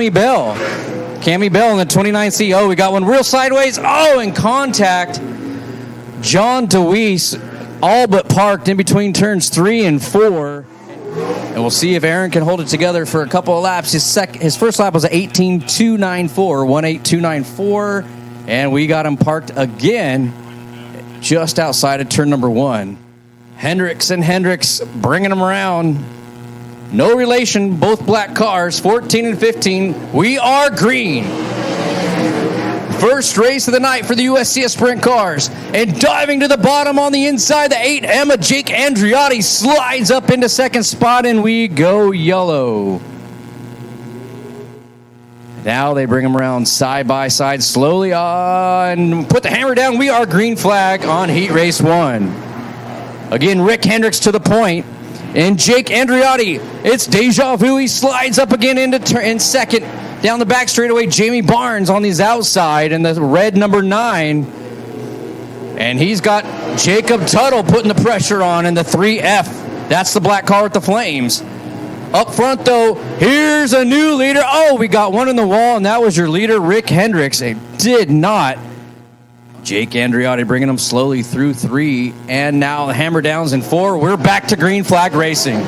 Cammy Bell. Cammy Bell in the 29C. Oh, we got one real sideways. Oh, in contact. John DeWeese all but parked in between turns 3 and 4. And we'll see if Aaron can hold it together for a couple of laps. His first lap was at 18.294, 18294. And we got him parked again just outside of turn number 1. Hendricks and Hendricks bringing him around. No relation, both black cars, 14 and 15. We are green. First race of the night for the USCS Sprint cars. And diving to the bottom on the inside, the 8 Emma Jake Andriotti slides up into second spot, and we go yellow. Now they bring him around side by side slowly and put the hammer down. We are green flag on heat race 1. Again, Rick Hendricks to the point. And Jake Andriotti, it's deja vu. He slides up again in second. Down the back straightaway, Jamie Barnes on the outside in the red number 9. And he's got Jacob Tuttle putting the pressure on in the 3F. That's the black car with the flames. Up front, though, here's a new leader. Oh, we got one in the wall, and that was your leader, Rick Hendricks. It did not. Jake Andriotti bringing him slowly through 3, and now the hammer downs in 4. We're back to green flag racing.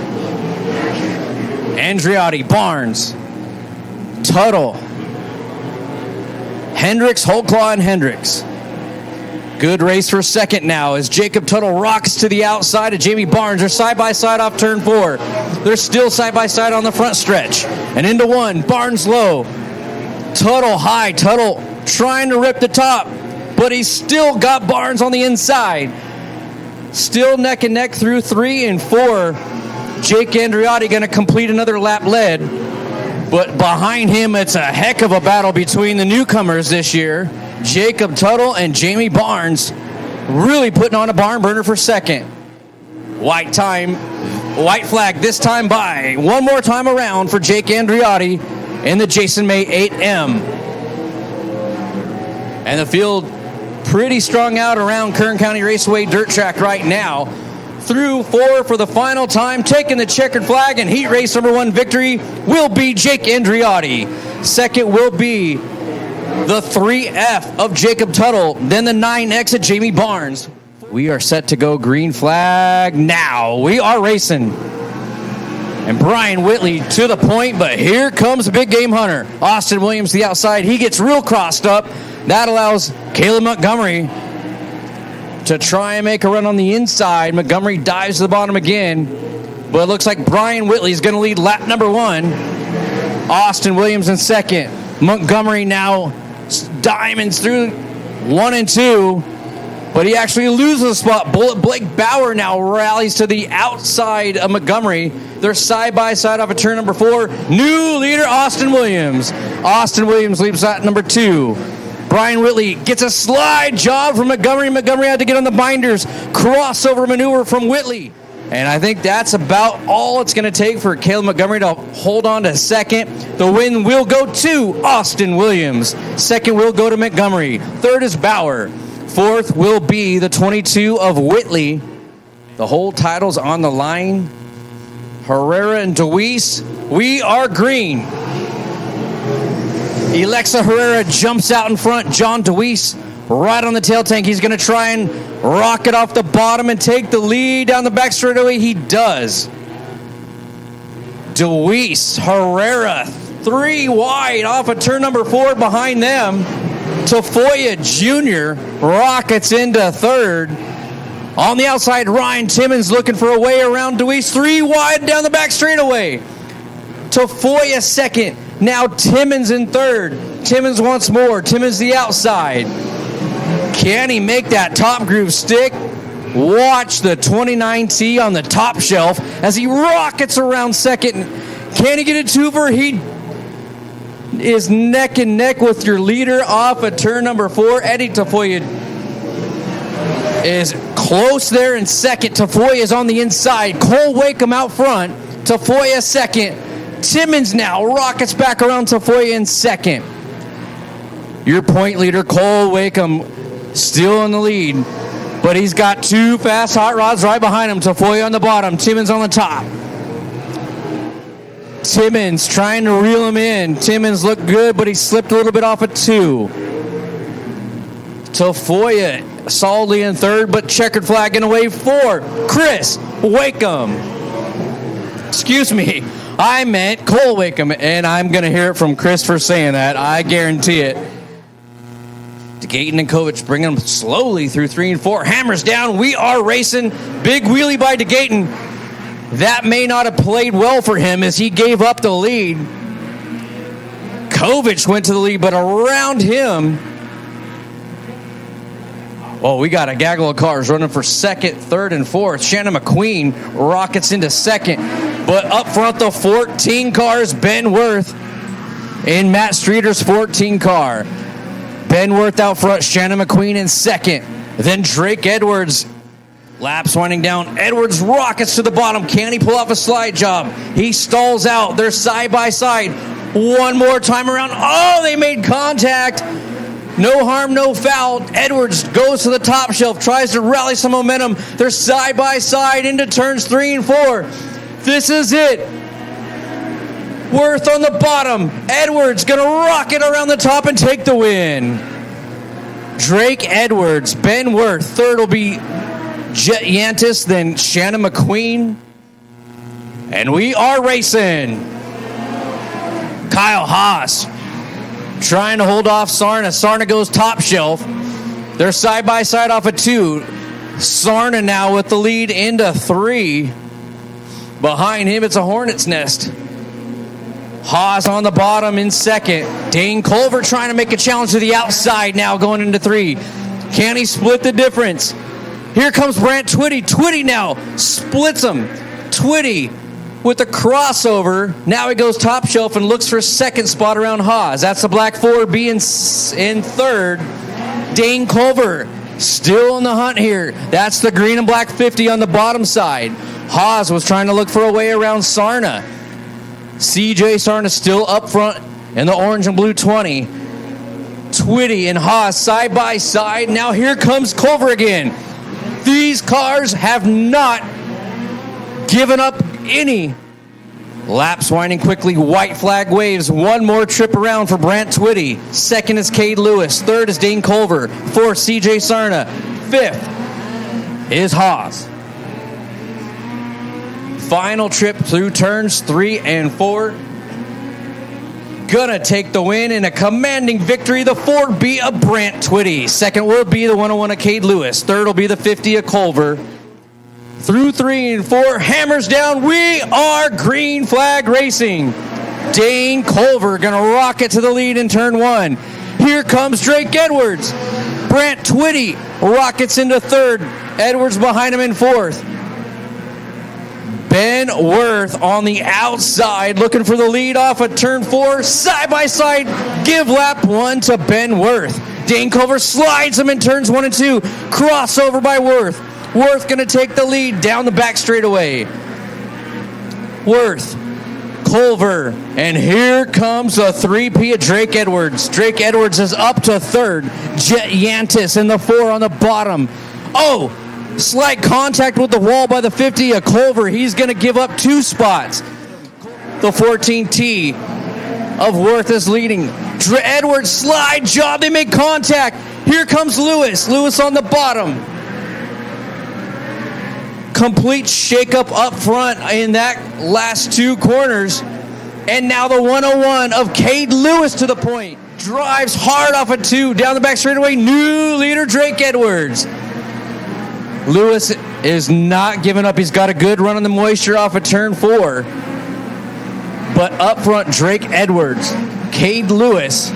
Andriotti, Barnes, Tuttle, Hendricks, Holclaw, and Hendricks. Good race for second now as Jacob Tuttle rocks to the outside of Jamie Barnes. They're side-by-side off turn 4. They're still side-by-side on the front stretch. And into 1, Barnes low. Tuttle high. Tuttle trying to rip the top, but he's still got Barnes on the inside. Still neck and neck through 3 and 4. Jake Andriotti going to complete another lap led. But behind him, it's a heck of a battle between the newcomers this year. Jacob Tuttle and Jamie Barnes really putting on a barn burner for second. White flag this time by. One more time around for Jake Andriotti in the Jason May 8M. And the field pretty strung out around Kern County Raceway dirt track right now. Through 4 for the final time, taking the checkered flag, and heat race number 1 victory will be Jake Andriotti. Second will be the 3F of Jacob Tuttle, then the 9X of Jamie Barnes. We are set to go green flag now. We are racing. And Brian Whitley to the point, but here comes the big game hunter. Austin Williams to the outside. He gets real crossed up. That allows Caleb Montgomery to try and make a run on the inside. Montgomery dives to the bottom again, but it looks like Brian Whitley is going to lead lap number 1. Austin Williams in second. Montgomery now diamonds through 1 and 2, but he actually loses a spot. Blake Bauer now rallies to the outside of Montgomery. They're side by side off of turn number 4. New leader, Austin Williams. Austin Williams leads at number 2. Brian Whitley gets a slide job from Montgomery. Montgomery had to get on the binders. Crossover maneuver from Whitley. And I think that's about all it's going to take for Caleb Montgomery to hold on to second. The win will go to Austin Williams. Second will go to Montgomery. Third is Bauer. Fourth will be the 22 of Whitley. The whole title's on the line. Herrera and DeWeese, we are green. Alexa Herrera jumps out in front. John DeWeese right on the tail tank. He's going to try and rocket off the bottom and take the lead down the back straightaway. He does. DeWeese, Herrera, 3 wide off of turn number 4 behind them. Tafoya Jr. rockets into third. On the outside, Ryan Timmons looking for a way around DeWeese. 3 wide down the back straightaway. Tafoya second. Now Timmons in third. Timmons once more. Timmons the outside. Can he make that top groove stick? Watch the 29T on the top shelf as he rockets around second. Can he get a twofer? He is neck and neck with your leader off of turn number 4. Eddie Tafoya is close there in second. Tafoya is on the inside. Cole Wakeham out front. Tafoya second. Timmons now rockets back around Tafoya in second. Your point leader, Cole Wakeham, still in the lead, but he's got 2 fast hot rods right behind him. Tafoya on the bottom, Timmons on the top. Timmons trying to reel him in. Timmons looked good, but he slipped a little bit off at 2. Tafoya solidly in 3rd, but checkered flag in away 4. Chris Wakeham. Excuse me, I meant Cole Wakeham, and I'm going to hear it from Chris for saying that. I guarantee it. DeGayton and Kovic bring him slowly through 3 and 4. Hammers down. We are racing. Big wheelie by DeGayton. That may not have played well for him as he gave up the lead. Kovic went to the lead, but around him, we got a gaggle of cars running for 2nd, 3rd, and 4th. Shannon McQueen rockets into 2nd, but up front the 14 cars, Ben Worth in Matt Streeter's 14 car. Ben Worth out front, Shannon McQueen in 2nd. Then Drake Edwards, laps winding down. Edwards rockets to the bottom. Can he pull off a slide job? He stalls out. They're side by side. One more time around. Oh, they made contact. No harm, no foul. Edwards goes to the top shelf, tries to rally some momentum. They're side by side into turns 3 and 4. This is it. Worth on the bottom. Edwards going to rocket around the top and take the win. Drake Edwards, Ben Worth. 3rd will be Jet Yantis, then Shannon McQueen. And we are racing. Kyle Haas trying to hold off Sarna. Sarna goes top shelf. They're side by side off of 2. Sarna now with the lead into 3. Behind him, it's a hornet's nest. Haas on the bottom in 2nd. Dane Culver trying to make a challenge to the outside now going into 3. Can he split the difference? Here comes Brant Twitty. Twitty now splits him. Twitty with the crossover. Now he goes top shelf and looks for 2nd spot around Haas. That's the black 4B in 3rd. Dane Culver still in the hunt here. That's the green and black 50 on the bottom side. Haas was trying to look for a way around Sarna. CJ Sarna still up front in the orange and blue 20. Twitty and Haas side by side. Now here comes Culver again. These cars have not given up any. Laps winding quickly. White flag waves. One more trip around for Brant Twitty. 2nd is Cade Lewis. 3rd is Dane Culver. 4th, CJ Sarna. 5th is Haas. Final trip through turns 3 and 4. Gonna take the win in a commanding victory. The 4B of Brant Twitty. 2nd will be the 101 of Cade Lewis. 3rd will be the 50 of Culver. Through 3 and 4, hammers down. We are green flag racing. Dane Culver gonna rocket to the lead in turn 1. Here comes Drake Edwards. Brant Twitty rockets into 3rd. Edwards behind him in 4th. Ben Worth on the outside looking for the lead off of turn 4. Side by side, give lap 1 to Ben Worth. Dane Culver slides him in turns 1 and 2. Crossover by Worth. Worth going to take the lead down the back straightaway. Worth, Culver, and here comes a 3P of Drake Edwards. Drake Edwards is up to 3rd. Jet Yantis in the 4 on the bottom. Oh! Slight contact with the wall by the 50 of Culver. He's going to give up 2 spots. The 14T of Worth is leading. Edwards slide job. They make contact. Here comes Lewis. Lewis on the bottom. Complete shakeup up front in that last 2 corners. And now the 101 of Cade Lewis to the point. Drives hard off of 2. Down the back straightaway. New leader Drake Edwards. Lewis is not giving up. He's got a good run on the moisture off of turn 4. But up front, Drake Edwards, Cade Lewis,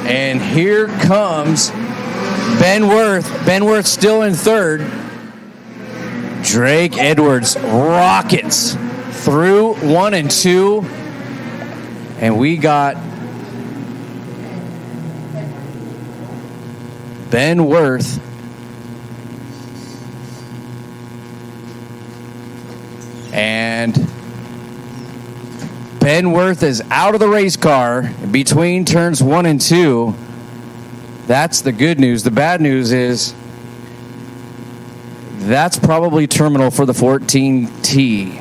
and here comes Ben Worth. Ben Worth still in 3rd. Drake Edwards rockets through 1 and 2. And we got Ben Worth and Ben Worth is out of the race car between turns 1 and 2. That's the good news. The bad news is that's probably terminal for the 14T.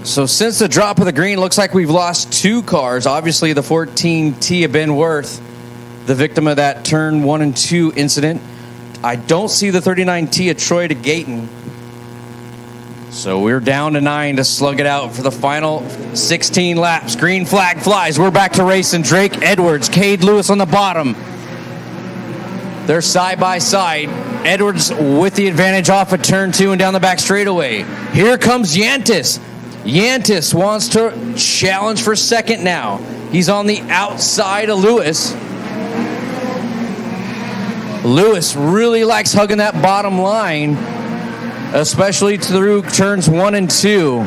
So since the drop of the green, looks like we've lost 2 cars. Obviously, the 14T of Ben Worth, the victim of that turn 1 and 2 incident. I don't see the 39T of Troy DeGayton. So we're down to 9 to slug it out for the final 16 laps. Green flag flies. We're back to racing. Drake Edwards, Cade Lewis on the bottom. They're side by side. Edwards with the advantage off of turn 2 and down the back straightaway. Here comes Yantis. Yantis wants to challenge for second now. He's on the outside of Lewis. Lewis really likes hugging that bottom line, especially through turns 1 and 2.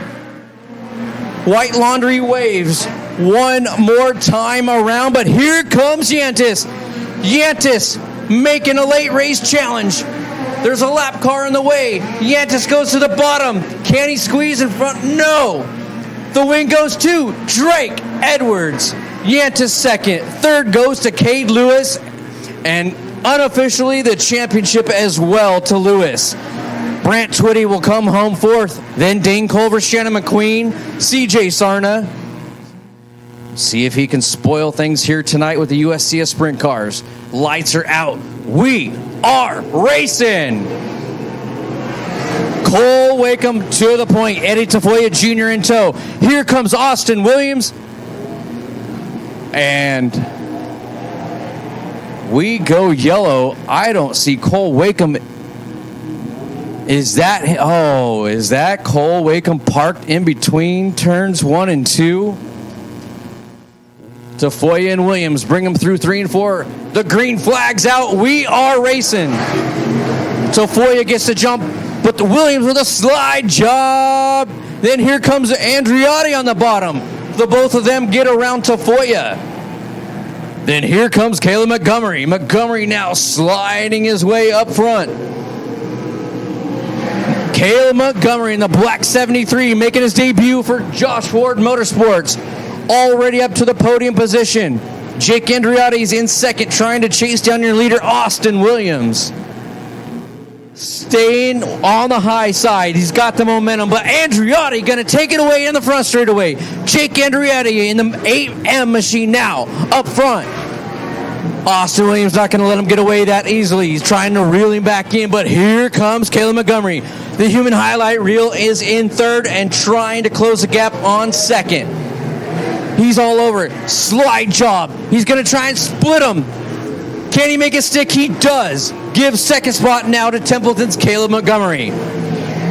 White laundry waves one more time around, but here comes Yantis. Yantis making a late race challenge. There's a lap car in the way. Yantis goes to the bottom. Can he squeeze in front? No. The win goes to Drake Edwards. Yantis second. Third goes to Cade Lewis. And unofficially the championship as well to Lewis. Brant Twitty will come home fourth. Then Dane Culver, Shannon McQueen, CJ Sarna. See if he can spoil things here tonight with the USCS sprint cars. Lights are out. We are racing. Cole Wakeham to the point. Eddie Tafoya Jr. in tow. Here comes Austin Williams. And we go yellow. I don't see Cole Wakeham. Is that Cole Wakeham parked in between turns 1 and 2? Tafoya and Williams bring them through 3 and 4. The green flag's out. We are racing. Tafoya gets the jump, but the Williams with a slide job. Then here comes Andriotti on the bottom. The both of them get around Tafoya. Then here comes Caleb Montgomery. Montgomery now sliding his way up front. Caleb Montgomery in the black 73 making his debut for Josh Ford Motorsports. Already up to the podium position. Jake Andriotti's in second, trying to chase down your leader, Austin Williams. Staying on the high side. He's got the momentum, but Andriotti going to take it away in the front straightaway. Jake Andriotti in the 8M machine now, up front. Austin Williams not going to let him get away that easily. He's trying to reel him back in, but here comes Caleb Montgomery. The human highlight reel is in third and trying to close the gap on second. He's all over it. Slide job. He's going to try and split him. Can he make it stick? He does. Gives second spot now to Templeton's Caleb Montgomery.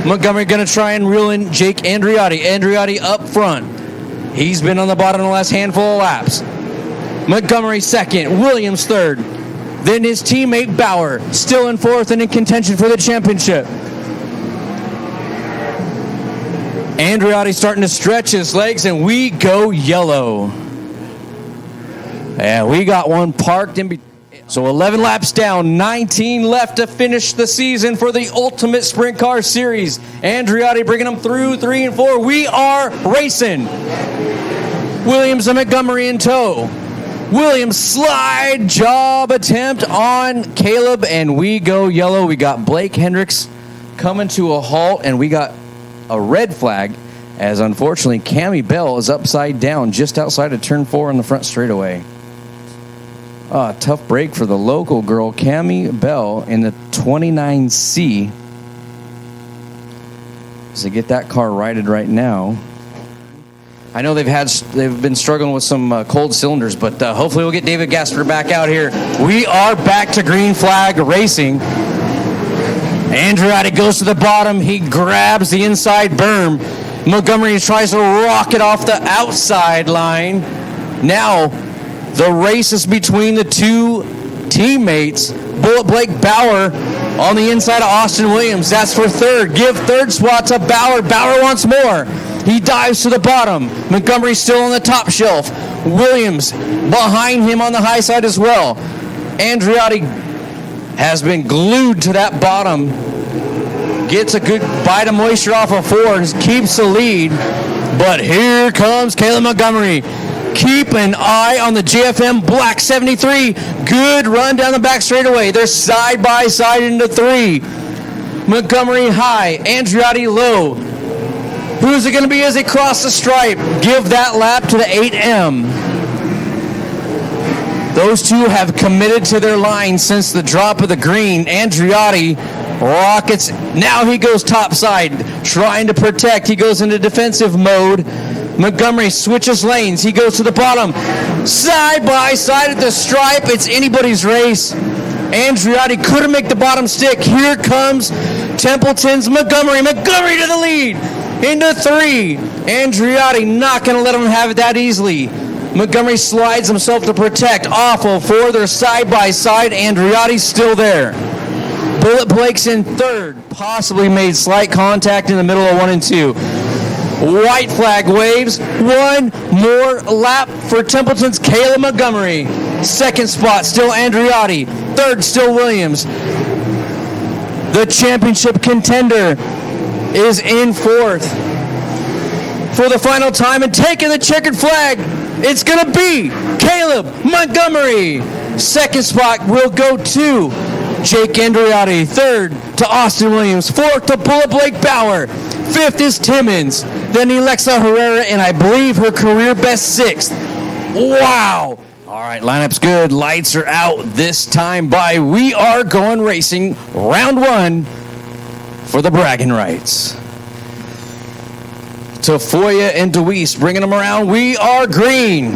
Montgomery going to try and reel in Jake Andriotti. Andriotti up front. He's been on the bottom of the last handful of laps. Montgomery second. Williams third. Then his teammate Bauer still in fourth and in contention for the championship. Andriotti starting to stretch his legs, and we go yellow. Yeah, we got one parked in between. So 11 laps down, 19 left to finish the season for the Ultimate Sprint Car Series. Andriotti bringing them through 3 and 4. We are racing. Williams and Montgomery in tow. Williams slide job attempt on Caleb, and we go yellow. We got Blake Hendricks coming to a halt, and we got a red flag as unfortunately Cammie Bell is upside down just outside of turn 4 on the front straightaway. Tough break for the local girl Cammie Bell in the 29C. So get that car righted right now. I know they've been struggling with some cold cylinders, but hopefully we'll get David Gasper back out here. We are back to green flag racing. Andriotti goes to the bottom. He grabs the inside berm. Montgomery tries to rock it off the outside line. Now the race is between the two teammates. Bullet Blake Bauer on the inside of Austin Williams. That's for third. Give third spot to Bauer. Bauer wants more. He dives to the bottom. Montgomery still on the top shelf. Williams behind him on the high side as well. Andriotti has been glued to that bottom. Gets a good bite of moisture off of Ford. Keeps the lead. But here comes Caleb Montgomery. Keep an eye on the JFM Black 73. Good run down the back straightaway. They're side by side into 3. Montgomery high. Andriotti low. Who's it going to be as they cross the stripe? Give that lap to the 8M. Those two have committed to their line since the drop of the green. Andreotti rockets. Now he goes topside, trying to protect. He goes into defensive mode. Montgomery switches lanes. He goes to the bottom. Side by side at the stripe. It's anybody's race. Andreotti couldn't make the bottom stick. Here comes Templeton's Montgomery. Montgomery to the lead. Into 3. Andreotti not going to let him have it that easily. Montgomery slides himself to protect. Awful for their side-by-side. Andreotti's still there. Bullet Blake's in 3rd. Possibly made slight contact in the middle of 1 and 2. White flag waves. One more lap for Templeton's Caleb Montgomery. 2nd spot, still Andreotti. 3rd, still Williams. The championship contender is in 4th. For the final time and taking the checkered flag, it's going to be Caleb Montgomery. 2nd spot will go to Jake Andreotti. 3rd to Austin Williams. 4th to Bullet Blake Bauer. 5th is Timmons. Then Alexa Herrera, and I believe her career best 6th. Wow. All right, lineup's good. Lights are out this time by We Are Going Racing. Round 1 for the bragging rights. Tafoya and DeWeese bringing them around. We are green.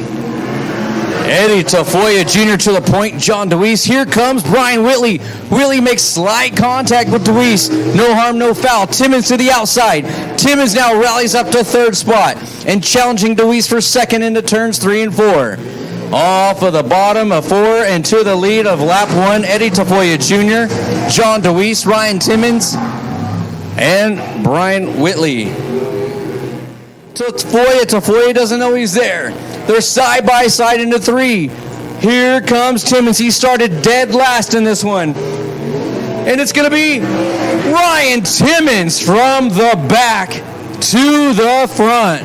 Eddie Tafoya Jr. to the point. John DeWeese. Here comes Brian Whitley. Whitley makes slight contact with DeWeese. No harm, no foul. Timmons to the outside. Timmons now rallies up to 3rd spot and challenging DeWeese for 2nd into turns 3 and 4. Off of the bottom of 4 and to the lead of lap 1, Eddie Tafoya Jr., John DeWeese, Ryan Timmons, and Brian Whitley. Tafoya doesn't know he's there. They're side by side into 3. Here comes Timmons. He started dead last in this one. And it's going to be Ryan Timmons from the back to the front.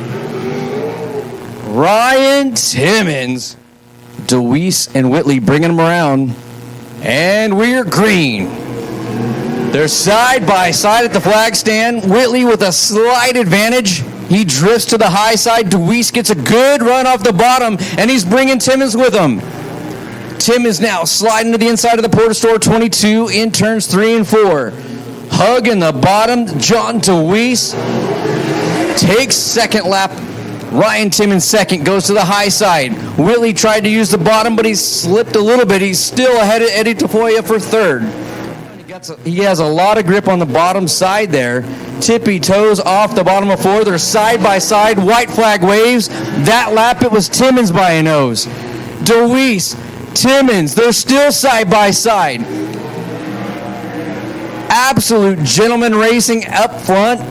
Ryan Timmons. DeWeese and Whitley bringing them around. And we're green. They're side by side at the flag stand. Whitley with a slight advantage. He drifts to the high side. DeWeese gets a good run off the bottom, and he's bringing Timmons with him. Timmons now sliding to the inside of the Porter Store 22 in turns 3 and 4. Hug in the bottom. John DeWeese takes 2nd lap. Ryan Timmons 2nd, goes to the high side. Whitley tried to use the bottom, but he slipped a little bit. He's still ahead of Eddie Tafoya for 3rd. He has a lot of grip on the bottom side there. Tippy toes off the bottom of 4. They're side by side. White flag waves. That lap, it was Timmons by a nose. DeWeese, Timmons, they're still side by side. Absolute gentleman racing up front.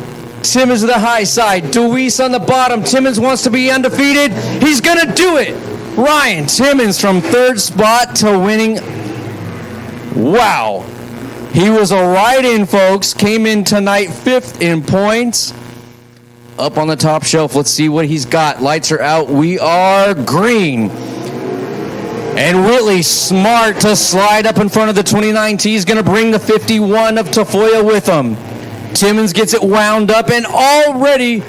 Timmons to the high side. DeWeese on the bottom. Timmons wants to be undefeated. He's going to do it. Ryan Timmons from 3rd spot to winning. Wow. He was a ride-in, folks. Came in tonight 5th in points. Up on the top shelf. Let's see what he's got. Lights are out. We are green. And Whitley, smart to slide up in front of the 29T. He's going to bring the 51 of Tafoya with him. Timmons gets it wound up and already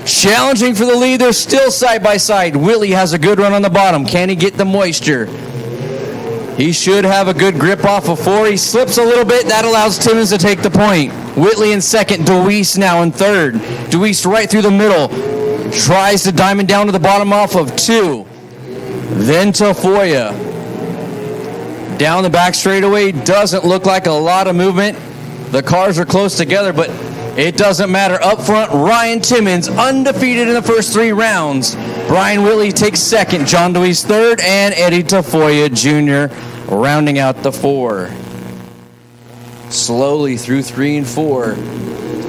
challenging for the lead. They're still side by side. Whitley has a good run on the bottom. Can he get the moisture? He should have a good grip off of 4. He slips a little bit. That allows Timmons to take the point. Whitley in 2nd. DeWeese now in 3rd. DeWeese right through the middle. Tries to diamond down to the bottom off of 2. Then Tafoya. Down the back straightaway. Doesn't look like a lot of movement. The cars are close together, but it doesn't matter. Up front, Ryan Timmons, undefeated in the first 3 rounds. Brian Whitley takes 2nd. John DeWeese 3rd. And Eddie Tafoya Jr. rounding out the 4. Slowly through 3 and 4.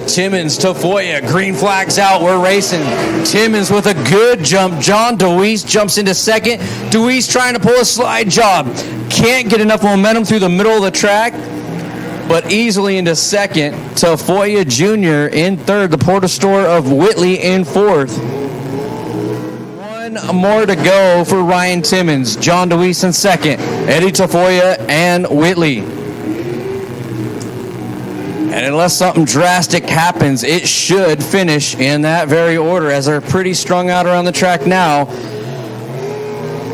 Timmons, Tafoya, green flags out. We're racing. Timmons with a good jump. John DeWeese jumps into 2nd. DeWeese trying to pull a slide job. Can't get enough momentum through the middle of the track, but easily into 2nd. Tafoya Jr. in 3rd. The Porter Store of Whitley in 4th. 1 more to go for Ryan Timmons. John DeWeese in 2nd. Eddie Tafoya and Whitley. And unless something drastic happens, it should finish in that very order, as they're pretty strung out around the track now.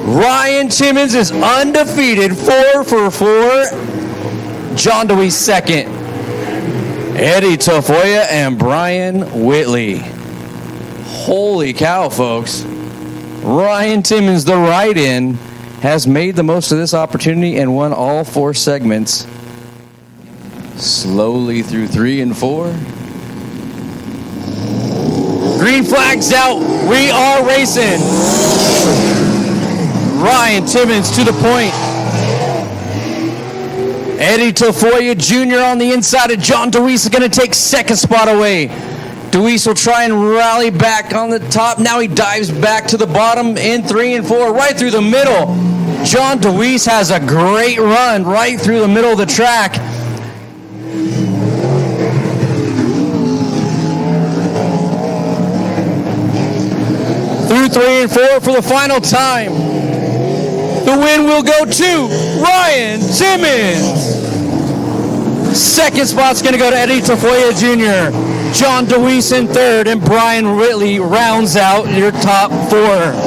Ryan Timmons is undefeated, 4 for 4. John DeWeese second. Eddie Tafoya and Brian Whitley. Holy cow, folks. Ryan Timmons, the ride-in, has made the most of this opportunity and won all 4 segments. Slowly through 3 and 4. Green flag's out. We are racing. Ryan Timmons to the point. Eddie Tafoya Jr. on the inside of John DeWeese is going to take second spot away. DeWeese will try and rally back on the top. Now he dives back to the bottom in 3 and 4, right through the middle. John DeWeese has a great run right through the middle of the track. Through 3 and 4 for the final time. The win will go to Ryan Timmons. Second spot's going to go to Eddie Tafoya Jr. John DeWeese in third, and Brian Whitley rounds out your top 4.